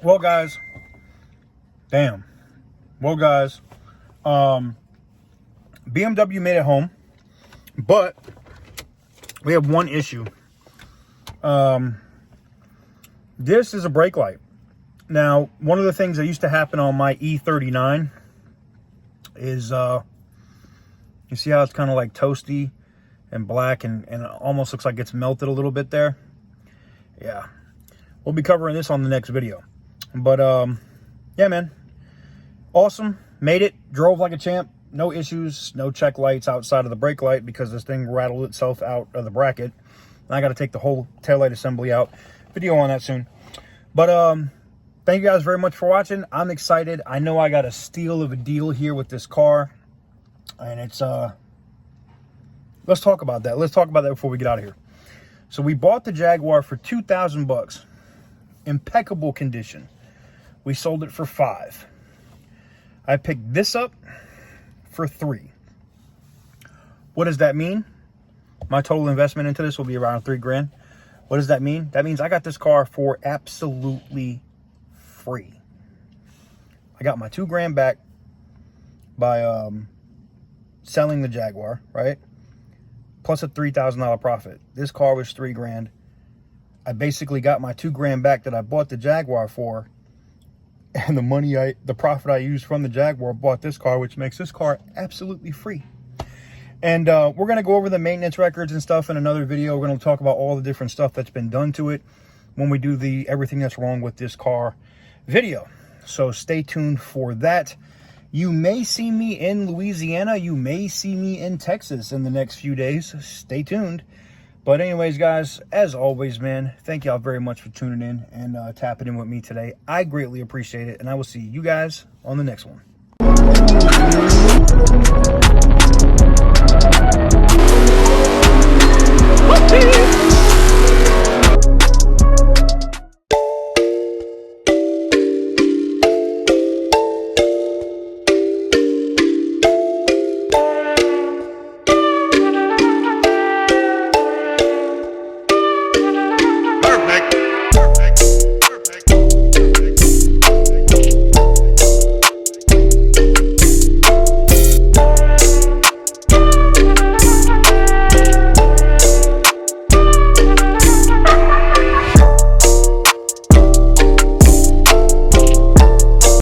Well, guys, damn. Well, guys, BMW made it home, but we have one issue. This is a brake light. Now, one of the things that used to happen on my E39 is, you see how it's kind of like toasty and black and it almost looks like it's melted a little bit there? Yeah. We'll be covering this on the next video. But, yeah, man. Awesome. Made it. Drove like a champ. No issues. No check lights outside of the brake light because this thing rattled itself out of the bracket. And I got to take the whole taillight assembly out. Video on that soon. But, thank you guys very much for watching. I'm excited. I know I got a steal of a deal here with this car. And it's, let's talk about that. Let's talk about that before we get out of here. So we bought the Jaguar for $2,000. Impeccable condition. We sold it for $5,000. I picked this up for $3,000. What does that mean? My total investment into this will be around $3,000. What does that mean? That means I got this car for absolutely free. I got my $2,000 back by selling the Jaguar, right? Plus a $3,000 profit. This car was $3,000. I basically got my $2,000 back that I bought the Jaguar for, and the profit I used from the Jaguar bought this car, which makes this car absolutely free. And we're going to go over the maintenance records and stuff in another video. We're going to talk about all the different stuff that's been done to it when we do the everything that's wrong with this car video. So stay tuned for that. You may see me in Louisiana. You may see me in Texas in the next few days. Stay tuned. But anyways, guys, as always, man, thank y'all very much for tuning in and tapping in with me today. I greatly appreciate it. And I will see you guys on the next one.